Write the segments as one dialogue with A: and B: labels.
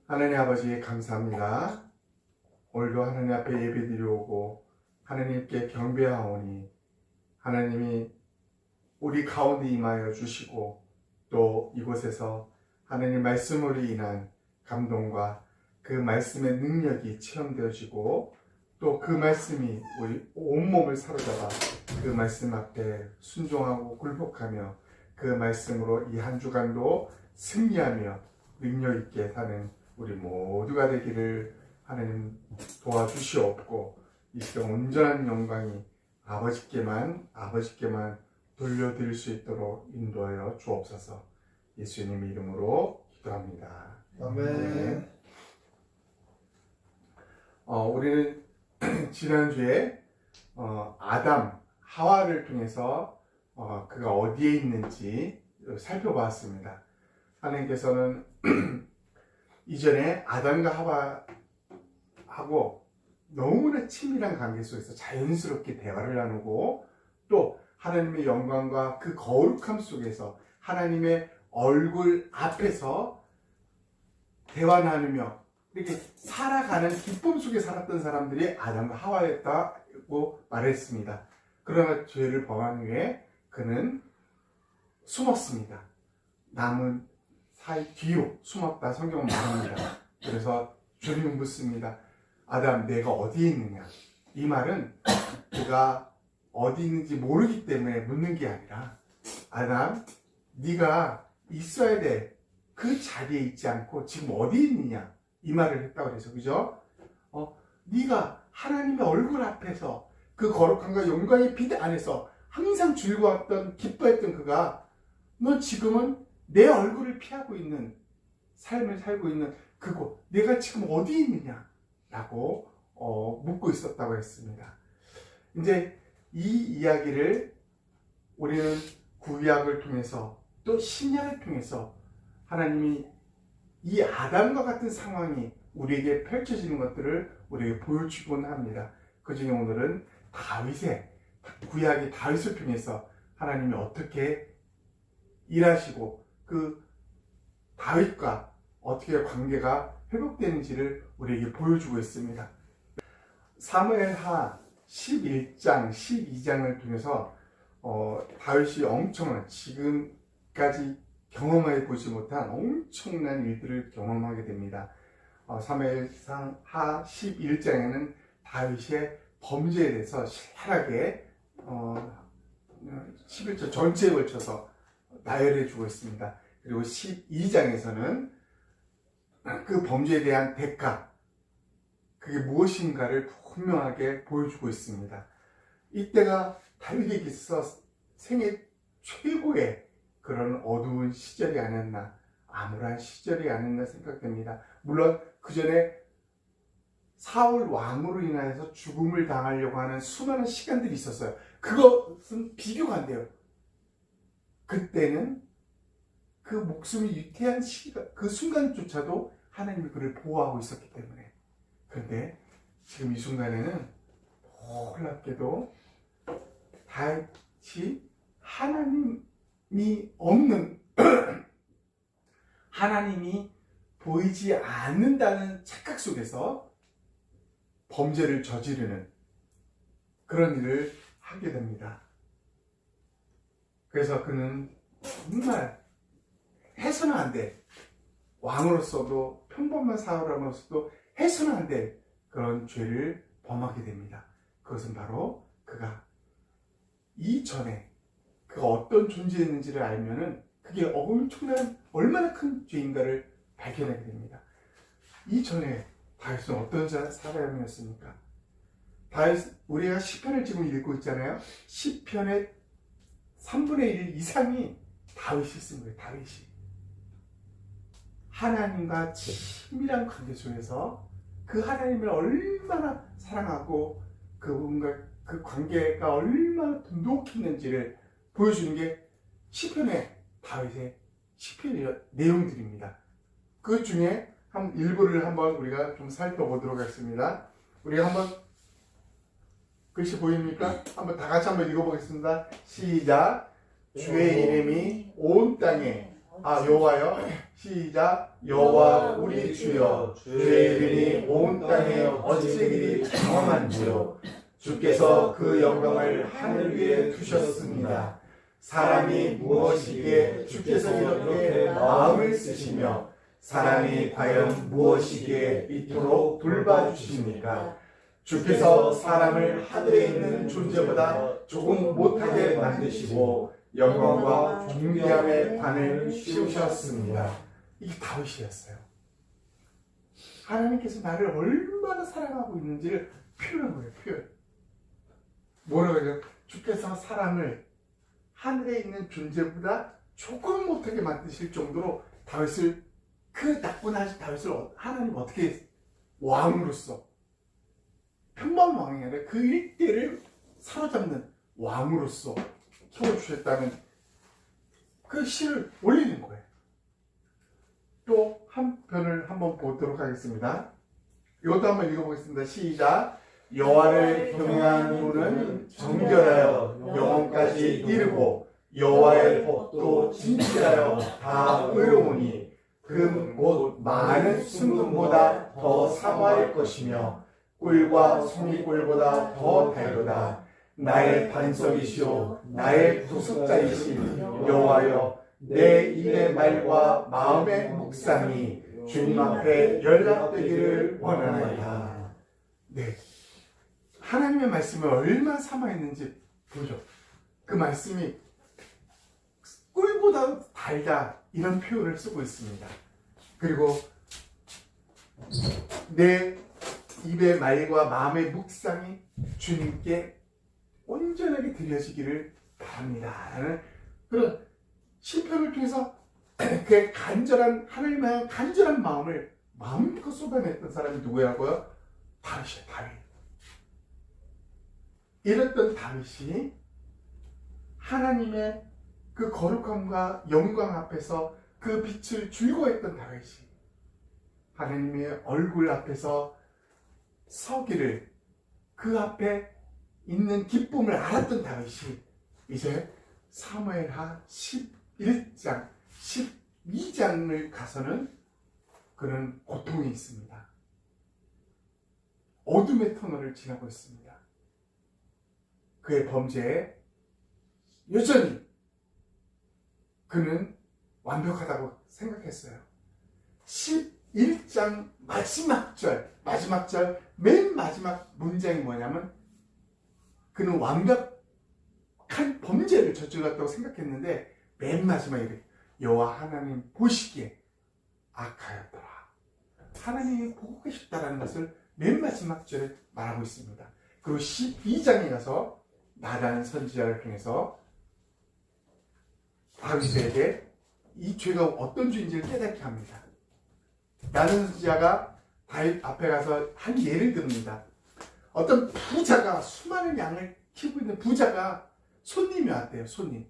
A: 하나님 아버지 감사합니다. 오늘도 하나님 앞에 예배드리오고 하나님께 경배하오니 하나님이 우리 가운데 임하여 주시고 또 이곳에서 하나님 말씀으로 인한 감동과 그 말씀의 능력이 체험되어지고 또 그 말씀이 우리 온몸을 사로잡아 그 말씀 앞에 순종하고 굴복하며 그 말씀으로 이 한 주간도 승리하며 능력 있게 사는 우리 모두가 되기를 하나님 도와주시옵고 이 시간 온전한 영광이 아버지께만 돌려드릴 수 있도록 인도하여 주옵소서. 예수님 이름으로 기도합니다.
B: 아멘.
A: 우리는 지난주에 아담, 하와를 통해서 그가 어디에 있는지 살펴보았습니다. 하나님께서는 이전에 아담과 하와하고 너무나 친밀한 관계 속에서 자연스럽게 대화를 나누고 또 하나님의 영광과 그 거룩함 속에서 하나님의 얼굴 앞에서 대화 나누며 이렇게 살아가는 기쁨 속에 살았던 사람들이 아담과 하와였다고 말했습니다. 그러나 죄를 범한 후에 그는 숨었습니다. 남은 사이 뒤로 숨었다 성경은 말합니다. 그래서 주님은 묻습니다. 아담, 내가 어디에 있느냐? 이 말은 그가 어디 있는지 모르기 때문에 묻는 게 아니라 아담, 네가 있어야 돼. 그 자리에 있지 않고 지금 어디 있느냐? 이 말을 했다고 그래서 그죠? 네가 하나님의 얼굴 앞에서 그 거룩함과 영광의 빛 안에서 항상 즐거웠던 기뻐했던 그가 너 지금은 내 얼굴을 피하고 있는 삶을 살고 있는 그곳 내가 지금 어디 있느냐? 라고 묻고 있었다고 했습니다. 이제 이 이야기를 우리는 구약을 통해서 또 신약을 통해서 하나님이 이 아담과 같은 상황이 우리에게 펼쳐지는 것들을 우리에게 보여주곤 합니다. 그 중에 오늘은 구약의 다윗을 통해서 하나님이 어떻게 일하시고 그 다윗과 어떻게 관계가 회복되는지를 우리에게 보여주고 있습니다. 사무엘하 11장, 12장을 통해서 다윗이 엄청난 지금까지 경험해 보지 못한 엄청난 일들을 경험하게 됩니다. 사무엘상 하 11장에는 다윗의 범죄에 대해서 신랄하게 11절 전체에 걸쳐서 나열해 주고 있습니다. 그리고 12장에서는 그 범죄에 대한 대가, 그게 무엇인가를 분명하게 보여주고 있습니다. 이때가 다윗에게 있어서 생애 최고의 그런 어두운 시절이 아니었나, 암울한 시절이 아니었나 생각됩니다. 물론 그 전에 사울 왕으로 인하여서 죽음을 당하려고 하는 수많은 시간들이 있었어요. 그것은 비교가 안 돼요. 그때는 그 목숨이 유태한 시간, 그 순간조차도 하나님이 그를 보호하고 있었기 때문에. 그런데 지금 이 순간에는 놀랍게도 다윗이 하나님이 없는 하나님이 보이지 않는다는 착각 속에서 범죄를 저지르는 그런 일을 하게 됩니다. 그래서 그는 정말 해서는 안 돼. 왕으로서도 평범한 사람으로서도 해서는 안 될 그런 죄를 범하게 됩니다. 그것은 바로 그가 이전에 그가 어떤 존재였는지를 알면은 그게 엄청난 얼마나 큰 죄인가를 발견하게 됩니다. 이전에 다윗은 어떤 사람이었습니까? 우리가 시편을 지금 읽고 있잖아요. 시편의 3분의 1 이상이 다윗이 쓴 거예요. 다윗이 하나님과 친밀한 관계 속에서 그 하나님을 얼마나 사랑하고 그분과 그 관계가 얼마나 돈독했는지를 보여주는 게 시편의 다윗의 시편의 내용들입니다. 그 중에 일부를 한번 우리가 좀 살펴보도록 하겠습니다. 우리가 한번 글씨 보입니까? 다 같이 한번 읽어보겠습니다. 시작. 주의 이름이 온 땅에 여호와여 시작. 여호와 우리 주여 주의 이름이 온 땅에 어찌되기리 장엄한지요. 주께서 그 영광을 하늘 위에 두셨습니다. 사람이 무엇이기에 주께서 이렇게 마음을 쓰시며 사람이 과연 무엇이기에 이토록 돌봐주십니까? 주께서 사람을 하늘에 있는 존재보다 조금 못하게 만드시고 영광과 존귀함의 관을 씌우셨습니다. 이게 다윗이었어요. 하나님께서 나를 얼마나 사랑하고 있는지를 표현한 거예요. 표현. 뭐라고 해요? 주께서 사람을 하늘에 있는 존재보다 조금 못하게 만드실 정도로 다윗을, 그 나쁜 다윗을 하나님 어떻게 왕으로서, 평범한 왕이 아니라 그 일대를 사로잡는 왕으로서 키워주셨다는 그 시를 올리는 거예요. 또 한 편을 한번 보도록 하겠습니다. 이것도 한번 읽어보겠습니다. 시작. 여호와를 경외하는 눈은 정결하여 영혼까지 이르고 여호와의 법도 진실하여 다 의로우니 금 곧 많은 순금보다 더 사모할 것이며 꿀과 송이꿀보다 더 달도다. 나의 반석이시오 나의 구속자이신 여호와여 내 입의 말과 마음의 묵상이 주님 앞에 연락되기를 원하나이다. 네, 하나님의 말씀을 얼마나 사모했는지 보죠. 그 말씀이 꿀보다 달다 이런 표현을 쓰고 있습니다. 그리고 내 입의 말과 마음의 묵상이 주님께 온전하게 드려지기를 바랍니다 라는 그런 시편을 통해서 그 간절한, 하나님을 향한 간절한 마음을 마음껏 쏟아냈던 사람이 누구라고요? 다윗이에요. 다윗. 이랬던 다윗이 하나님의 그 거룩함과 영광 앞에서 그 빛을 즐거워했던 다윗이 하나님의 얼굴 앞에서 서기를, 그 앞에 있는 기쁨을 알았던 다윗이 이제 사무엘하 11장, 12장을 가서는 그런 고통이 있습니다. 어둠의 터널을 지나고 있습니다. 그의 범죄에 여전히 그는 완벽하다고 생각했어요. 11장 마지막 절, 맨 마지막 문장이 뭐냐면 그는 완벽한 범죄를 저질렀다고 생각했는데 맨 마지막에 여호와 하나님 보시기에 악하였더라. 하나님이 보고 계셨다라는 것을 맨 마지막 절에 말하고 있습니다. 그리고 12장에 가서 나단 선지자를 통해서 다윗에게 이 죄가 어떤 죄인지를 깨닫게 합니다. 나단 선지자가 다윗 앞에 가서 한 예를 듭니다. 어떤 부자가 수많은 양을 키우고 있는 부자가 손님이 왔대요. 손님.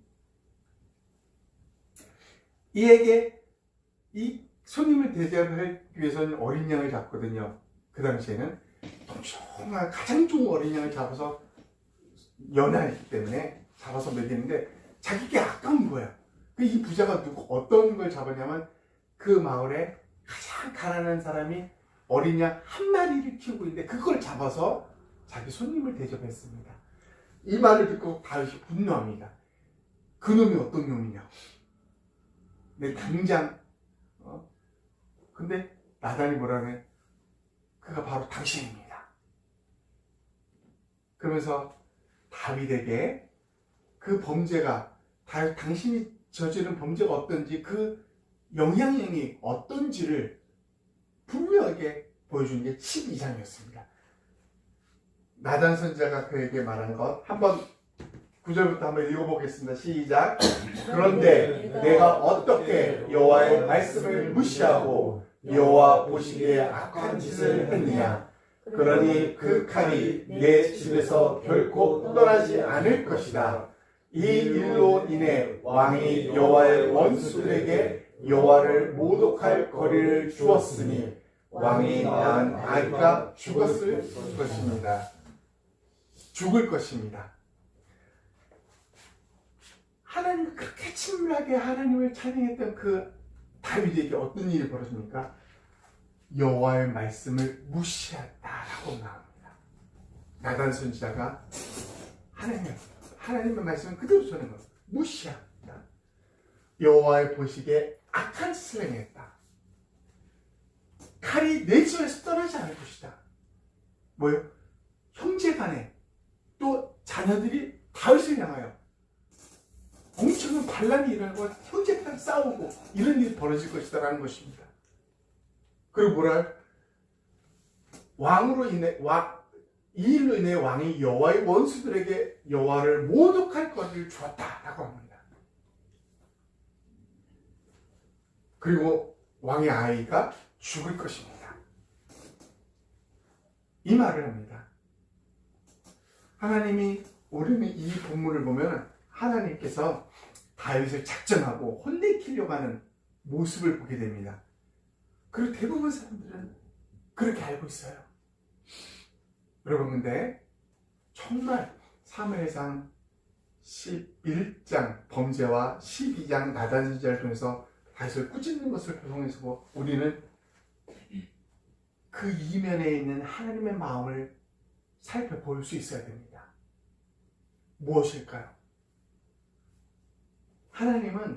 A: 이에게 이 손님을 대접하기 위해서는 어린 양을 잡거든요. 그 당시에는 통통한 가장 좋은 어린 양을 잡아서 연하였기 때문에 잡아서 먹이는데 자기게 아까운 거야. 이 부자가 어떤 걸 잡았냐면 그 마을에 가장 가난한 사람이 어린 양 한 마리를 키우고 있는데 그걸 잡아서 자기 손님을 대접했습니다. 이 말을 듣고 다윗이 분노합니다. 그 놈이 어떤 놈이냐고. 내 당장 근데 나단이 뭐라네? 그가 바로 당신입니다. 그러면서 다윗에게 그 범죄가 당신이 저지른 범죄가 어떤지 그 영향력이 어떤지를 분명하게 보여준 게 12장이었습니다. 나단 선지자가 그에게 말한 것 한번 9절부터 한번 읽어보겠습니다. 시작. 그런데 내가 어떻게 여호와의 말씀을 무시하고 여호와 보시기에 악한 짓을 했느냐. 그러니 그 칼이 내 집에서 결코 떠나지 않을 것이다. 이 일로 인해 왕이 여호와의 원수들에게 여호와를 모독할 거리를 주었으니 왕이 낳은 아이가 죽을 것입니다. 하나님 그렇게 친밀하게 하나님을 찬양했던 그 다윗에게 어떤 일이 벌어집니까? 여호와의 말씀을 무시했다라고 나옵니다. 나단 선지자가 하나님의 말씀을 그대로 전한 것, 무시합니다. 여호와의 보시기에 악한 짓을 행했다. 칼이 내 집에서 떠나지 않을 것이다. 뭐요? 형제간에 또 자녀들이 다윗을 향하여 엄청난 반란이 일어나고 형제간 싸우고 이런 일이 벌어질 것이다라는 것입니다. 그리고 뭐랄? 이 일로 인해 왕이 여호와의 원수들에게 여호와를 모독할 것을 주었다라고 합니다. 그리고 왕의 아이가 죽을 것입니다. 이 말을 합니다. 하나님이 우리는 이 본문을 보면 하나님께서 다윗을 작정하고 혼내키려고 하는 모습을 보게 됩니다. 그리고 대부분 사람들은 그렇게 알고 있어요. 여러분, 근데 정말 사무엘상 11장 범죄와 12장 나단 선지자를 통해서 다윗을 꾸짖는 것을 통해서 우리는 그 이면에 있는 하나님의 마음을 살펴볼 수 있어야 됩니다. 무엇일까요? 하나님은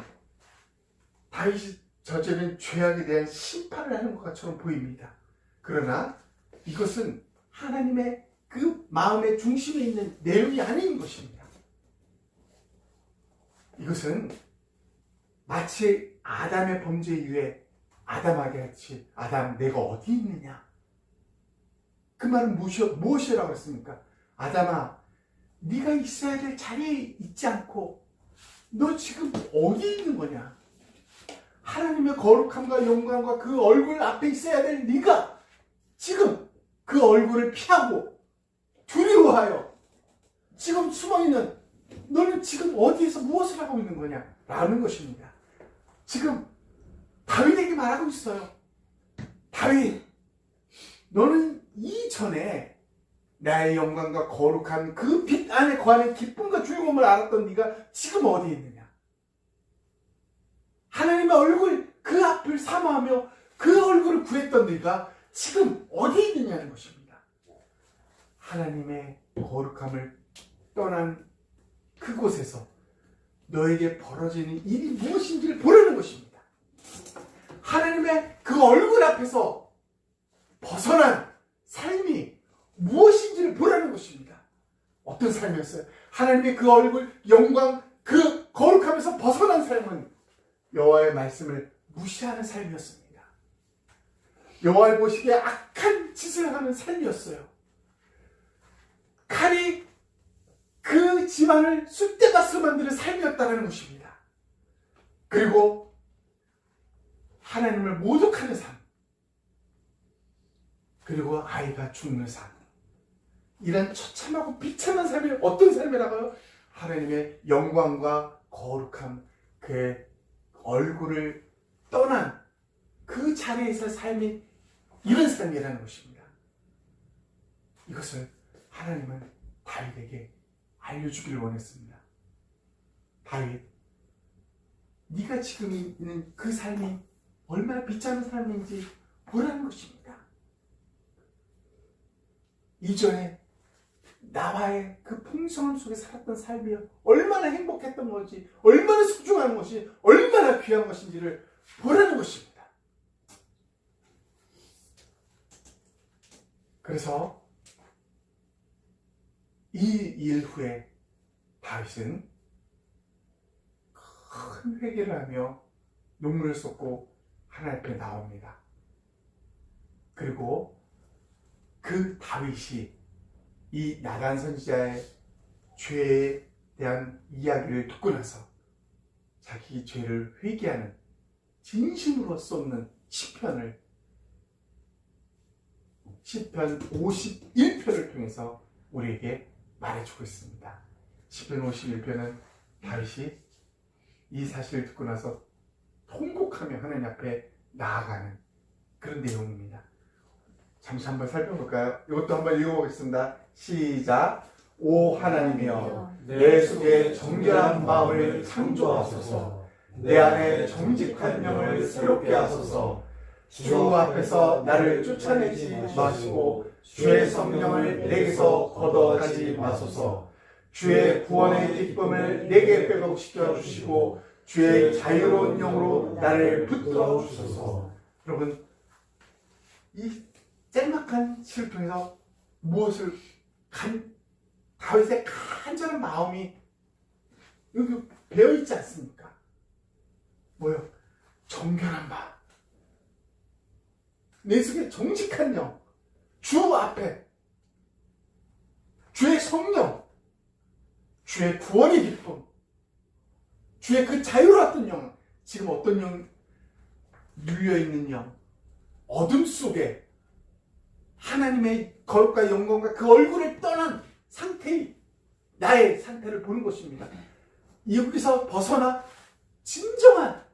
A: 다윗이 저지른 죄악에 대한 심판을 하는 것처럼 보입니다. 그러나 이것은 하나님의 그 마음의 중심에 있는 내용이 아닌 것입니다. 이것은 마치 아담의 범죄 이후에 아담에게 같이 아담 내가 어디 있느냐? 그 말은 무엇이라고 했습니까? 아담아, 네가 있어야 될 자리에 있지 않고 너 지금 어디 있는 거냐? 하나님의 거룩함과 영광과 그 얼굴 앞에 있어야 될 네가 지금 그 얼굴을 피하고 두려워하여 지금 숨어있는 너는 지금 어디에서 무엇을 하고 있는 거냐? 라는 것입니다. 지금 다윗에게 말하고 있어요. 다윗, 너는 이전에 나의 영광과 거룩한 그 빛 안에 거하는 기쁨과 즐거움을 알았던 네가 지금 어디에 있느냐? 하나님의 얼굴 그 앞을 사모하며 그 얼굴을 구했던 네가 지금 어디에 있느냐는 것입니다. 하나님의 거룩함을 떠난 그곳에서 너에게 벌어지는 일이 무엇인지를 보라는 것입니다. 하나님의 그 얼굴 앞에서 벗어난 삶이 무엇인지를 보라는 것입니다. 어떤 삶이었어요? 하나님의 그 얼굴, 영광, 그 거룩함에서 벗어난 삶은 여호와의 말씀을 무시하는 삶이었습니다. 여호와의 보시기에 악한 짓을 하는 삶이었어요. 칼이 그 집안을 쑥대밭으로 만드는 삶이었다는 것입니다. 그리고 하나님을 모독하는 삶, 그리고 아이가 죽는 삶, 이런 처참하고 비참한 삶이 어떤 삶이라고요? 하나님의 영광과 거룩함, 그의 얼굴을 떠난 그 자리에서 삶이 이런 삶이라는 것입니다. 이것을 하나님은 다윗에게 알려주기를 원했습니다. 다윗, 네가 지금 있는 그 삶이 얼마나 비참한 삶인지 보라는 것입니다. 이전에 나와의 그 풍성함 속에 살았던 삶이 얼마나 행복했던 것이, 얼마나 소중한 것이, 얼마나 귀한 것인지를 보라는 것입니다. 그래서 이 일 후에 다윗은 큰 회개를 하며 눈물을 쏟고 하나님 앞에 나옵니다. 그리고 그 다윗이 이 나단 선지자의 죄에 대한 이야기를 듣고 나서 자기 죄를 회개하는 진심으로 쏟는 시편 51편을 통해서 우리에게 말해주고 있습니다. 시편 51편은 다윗이 이 사실을 듣고 나서 통곡하며 하나님 앞에 나아가는 그런 내용입니다. 잠시 한번 살펴볼까요? 이것도 한번 읽어보겠습니다. 시작. 오 하나님이여, 내 속에 정결한 마음을 창조하소서. 내 안에 정직한 영을 새롭게 하소서. 주 앞에서 나를 쫓아내지 마시고 주의 성령을 내게서 걷어가지 마소서. 주의 구원의 기쁨을 내게 빼곡시켜 주시고 주의 자유로운 영으로 나를 붙들어 주소서. 여러분, 이 짤막한 시를 통해서 무엇을 다윗의 간절한 마음이 여기 배어있지 않습니까? 뭐요? 정결한 마음, 내 속에 정직한 영, 주 앞에 주의 성령, 주의 구원의 기쁨, 주의 그 자유로웠던 영, 지금 어떤 영? 눌려있는 영, 어둠 속에 하나님의 거룩과 영광과 그 얼굴을 떠난 상태의 나의 상태를 보는 것입니다. 여기서 벗어나 진정한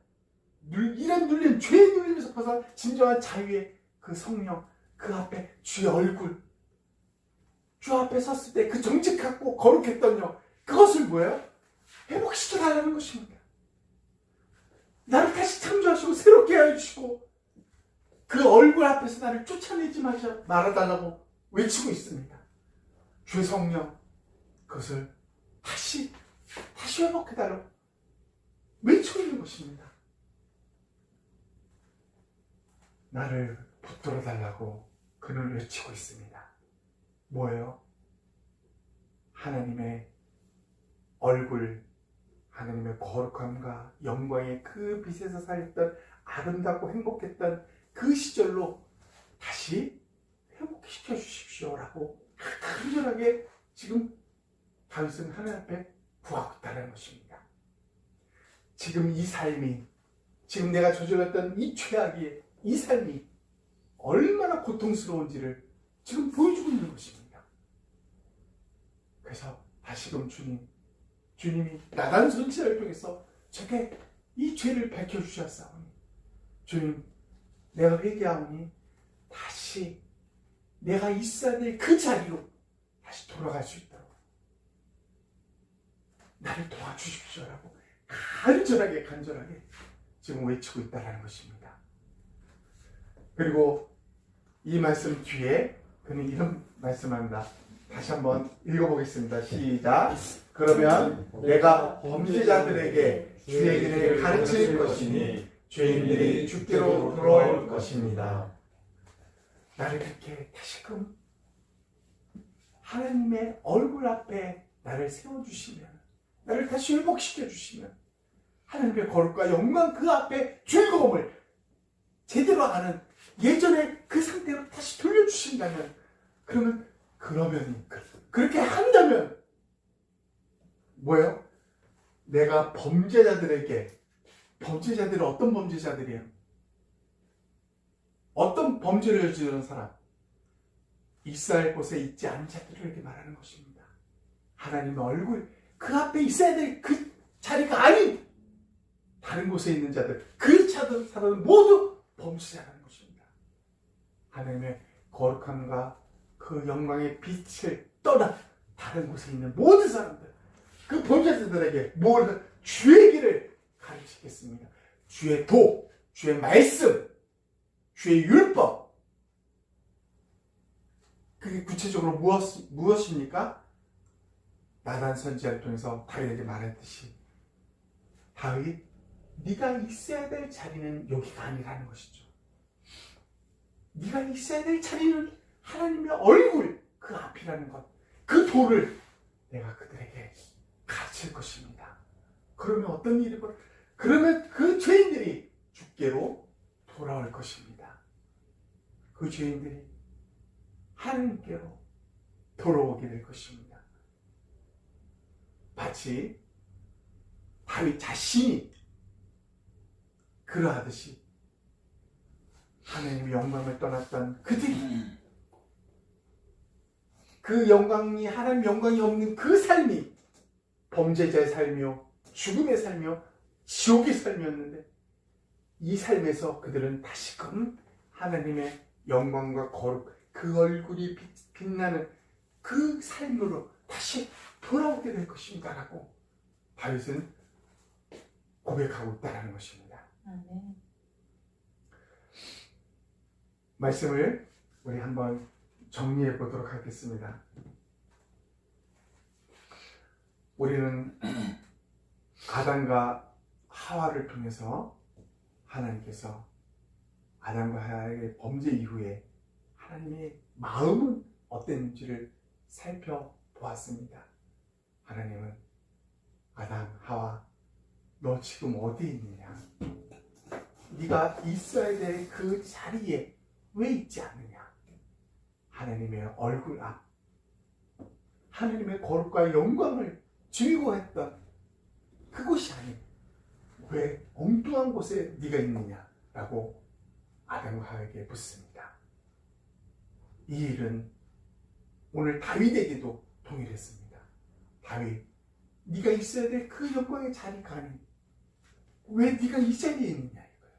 A: 이런 눌림, 죄의 눌림에서 벗어나 진정한 자유의 그 성령, 그 앞에 주의 얼굴, 주 앞에 섰을 때 그 정직하고 거룩했던 영, 그것을 뭐예요? 회복시켜 달라는 것입니다. 나를 다시 창조하시고 새롭게 해주시고 그 얼굴 앞에서 나를 쫓아내지 말아달라고 외치고 있습니다. 주의 성령, 그것을 다시 회복해달라고 외치고 있는 것입니다. 나를 붙들어 달라고 그는 외치고 있습니다. 뭐예요? 하나님의 얼굴, 하나님의 거룩함과 영광의 그 빛에서 살았던 아름답고 행복했던 그 시절로 다시 회복시켜 주십시오라고 간절하게 지금 다윗은 하나님 앞에 구하고 있다는 것입니다. 지금 이 삶이, 지금 내가 저질렀던 이 죄악이, 이 삶이 얼마나 고통스러운지를 지금 보여주고 있는 것입니다. 그래서 다시금 주님이 나단 선지자를 통해서 제게 이 죄를 밝혀주셨사오니 주님, 내가 회개하오니 다시 내가 있어야 될 그 자리로 다시 돌아갈 수 있도록 나를 도와주십시오라고 간절하게 지금 외치고 있다는 것입니다. 그리고 이 말씀 뒤에 그는 이런 말씀합니다. 다시 한번 읽어보겠습니다. 시작. 그러면 내가 범죄자들에게 주의 길을 가르칠 것이니 죄인들이 주께로 돌아올 것입니다. 나를 그렇게 다시금 하나님의 얼굴 앞에 나를 세워주시면, 나를 다시 회복시켜주시면, 하나님의 거룩과 영광 그 앞에 즐거움을 제대로 아는 예전의 그 상태로 다시 돌려주신다면, 그러면 그렇게 한다면 뭐예요? 내가 범죄자들이 어떤 범죄자들이에요? 어떤 범죄를 저지른 사람? 있어야 할 곳에 있지 않은 자들에게 말하는 것입니다. 하나님의 얼굴, 그 앞에 있어야 될 그 자리가 아닌 다른 곳에 있는 자들, 그 사람은 모두 범죄자라는 것입니다. 하나님의 거룩함과 그 영광의 빛을 떠나 다른 곳에 있는 모든 사람들, 그 범죄자들에게 주의 길을 가르치겠습니다. 주의 도, 주의 말씀, 주의 율법. 그게 구체적으로 무엇입니까? 나단 선지자를 통해서 다윗에게 말했듯이, 다윗, 네가 있어야 될 자리는 여기가 아니라는 것이죠. 네가 있어야 될 자리는 하나님의 얼굴, 그 앞이라는 것, 그 도를 내가 그들에게 가르칠 것입니다. 그러면 어떤 일이 그러면 그 죄인들이 주께로 돌아올 것입니다. 그 죄인들이 하나님께로 돌아오게 될 것입니다. 마치 다윗 자신이 그러하듯이 하나님의 영광을 떠났던 그들이, 그 영광이, 하나님 영광이 없는 그 삶이 범죄자의 삶이요, 죽음의 삶이요, 지옥의 삶이었는데, 이 삶에서 그들은 다시금 하나님의 영광과 거룩, 그 얼굴이 빛나는 그 삶으로 다시 돌아오게 될 것입니다 라고 다윗은 고백하고 있다는 것입니다. 말씀을 우리 한번 정리해 보도록 하겠습니다. 우리는 아담과 하와를 통해서 하나님께서 아담과 하와의 범죄 이후에 하나님의 마음은 어땠는지를 살펴보았습니다. 하나님은 아담, 하와, 너 지금 어디에 있느냐? 네가 있어야 될 그 자리에 왜 있지 않느냐? 하나님의 얼굴 앞, 하나님의 거룩과 영광을 즐거워했던 그곳이 아닌 왜 엉뚱한 곳에 네가 있느냐라고 아담과 하와에게 묻습니다. 이 일은 오늘 다윗에게도 동일했습니다. 다윗, 네가 있어야 될 그 영광의 자리가 아닌 왜 네가 이 자리에 있느냐 이거예요.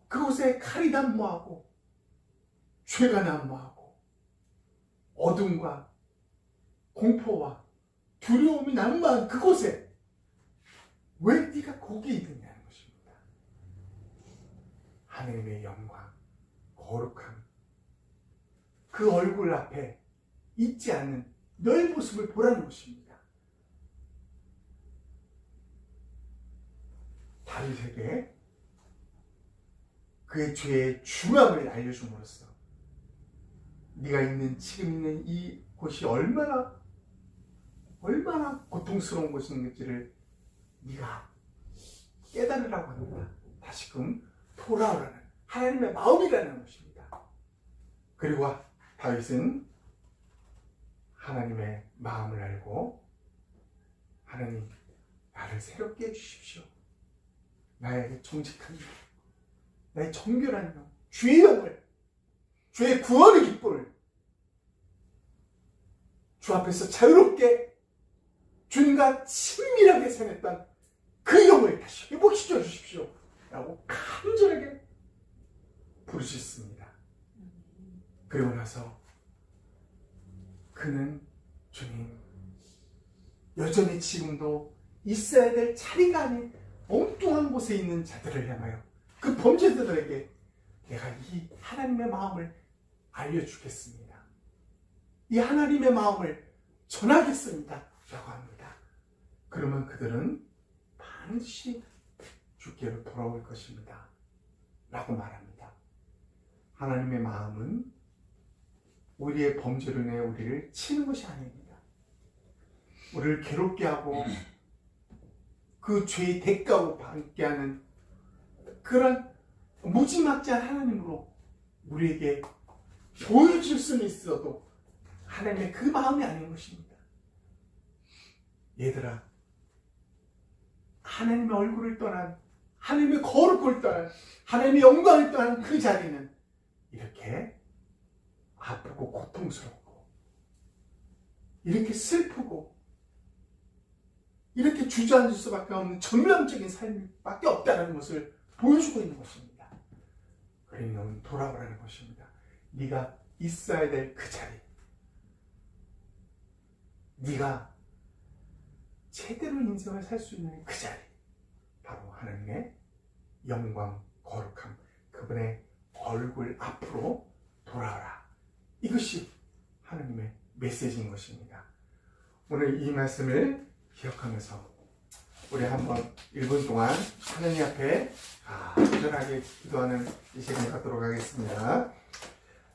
A: 그곳에 칼이 난무하고 죄가 난무하고 어둠과 공포와 두려움이 난무한 그곳에 왜 네가 거기에 있느냐는 것입니다. 하나님의 영광, 거룩함, 그 얼굴 앞에 있지 않는 너의 모습을 보라는 것입니다. 다윗에게 그의 죄의 중함을 알려줌으로써 네가 있는 지금 있는 이 곳이 얼마나 고통스러운 곳인지를 네가 깨달으라고 합니다. 다시금 돌아오라는 하나님의 마음이라는 것입니다. 그리고 다윗은 하나님의 마음을 알고 하나님 나를 새롭게 해주십시오. 나의 정직한 영, 나의 정결한 영, 주의 영을, 주의 구원의 기쁨을 주 앞에서 자유롭게 주님과 친밀하게 생했던 그 영을 다시 회복시켜 주십시오 라고 간절하게 부르짖습니다. 그리고 나서 그는 주님, 여전히 지금도 있어야 될 자리가 아닌 엉뚱한 곳에 있는 자들을 향하여 그 범죄자들에게 내가 이 하나님의 마음을 알려주겠습니다. 이 하나님의 마음을 전하겠습니다 라고 합니다. 그러면 그들은 반드시 주께로 돌아올 것입니다 라고 말합니다. 하나님의 마음은 우리의 범죄로 인해 우리를 치는 것이 아닙니다. 우리를 괴롭게 하고 그 죄의 대가로 받게 하는 그런 무지막지한 하나님으로 우리에게 보여줄 수는 있어도 하나님의 그 마음이 아닌 것입니다. 얘들아, 하나님의 얼굴을 떠난, 하나님의 거룩을 떠난, 하나님의 영광을 떠난 그 자리는 이렇게 아프고 고통스럽고 이렇게 슬프고 이렇게 주저앉을 수밖에 없는 전면적인 삶밖에 없다는 것을 보여주고 있는 것입니다. 그러면 돌아오라는 것입니다. 네가 있어야 될 그 자리, 네가 제대로 인생을 살 수 있는 그 자리, 바로 하나님의 영광, 거룩함, 그분의 얼굴 앞으로 돌아오라. 이것이 하나님의 메시지인 것입니다. 오늘 이 말씀을 기억하면서 우리 한번 1분 동안 하나님 앞에 간절하게 기도하는 이 시간을 갖도록 하겠습니다.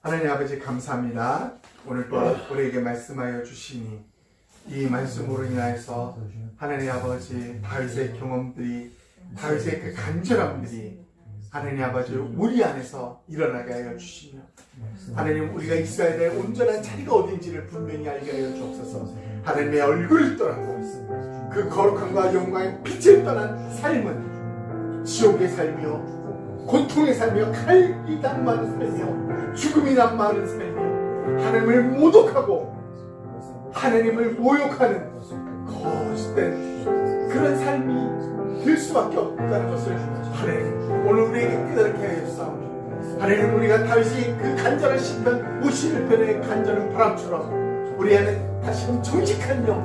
A: 하나님 아버지 감사합니다. 오늘 또 우리에게 말씀하여 주시니 이 말씀으로 인하여서 하나님 아버지 다윗의 경험들이, 다윗의 그 간절함들이 하나님 아버지 우리 안에서 일어나게 하여 주시며, 하나님 우리가 있어야 될 온전한 자리가 어딘지를 분명히 알게 하여 주옵소서. 하나님의 얼굴을 떠나고 그 거룩함과 영광의 빛을 떠난 삶은 지옥의 삶이요, 고통의 삶이요, 칼이 난무하는 삶이요, 죽음이 난무하는 삶이요, 하나님을 모독하고 하나님을 모욕하는 거짓된 그런 삶이 될 수밖에 없다는 것을 하나님 오늘 우리에게 깨닫게 하여 주옵소서. 하나님 우리가 다윗이 그 간절한 시편 51편의 간절한 바람처럼 우리 안에 다시금 정직한 영,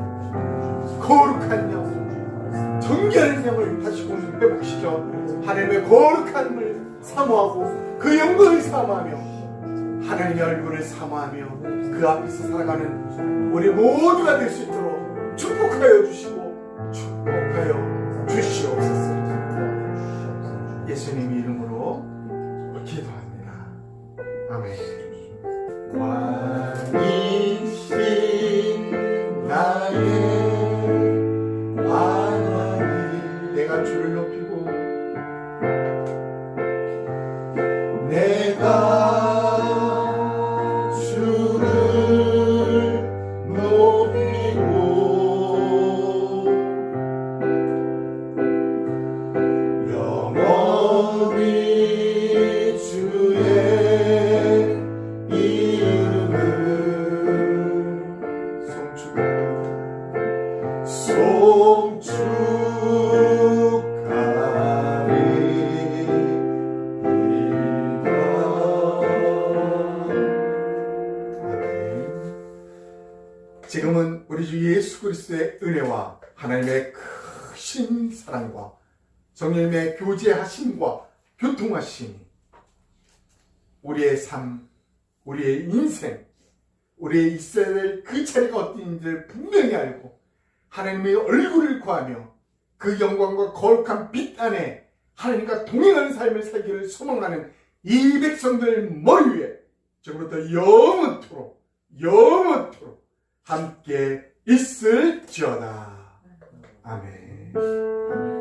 A: 거룩한 영, 정결한 영을 다시금 회복시켜 하나님의 거룩함을 사모하고 그 영광을 사모하며 하나님의 얼굴을 사모하며 그 앞에서 살아가는 우리 모두가 될 수 있도록 축복하여 주시고 축복하여 주시옵소서. 예수님 이름으로 기도합니다. 아멘. 왕이신 나의 하나님, 내가 주를 높이고 내가 주를 높이고 영원히 주의 이름을 지금은 우리 주 예수 그리스도의 은혜와 하나님의 크신 사랑과 성령님의 교제하심과 교통하심이 우리의 삶, 우리의 인생, 우리의 있어야 될 그 자리가 어딘지를 분명히 알고 하나님의 얼굴을 구하며 그 영광과 거룩한 빛 안에 하나님과 동행하는 삶을 살기를 소망하는 이 백성들 머리 위에 지금부터 영원토록 함께 있을지어다. 아멘.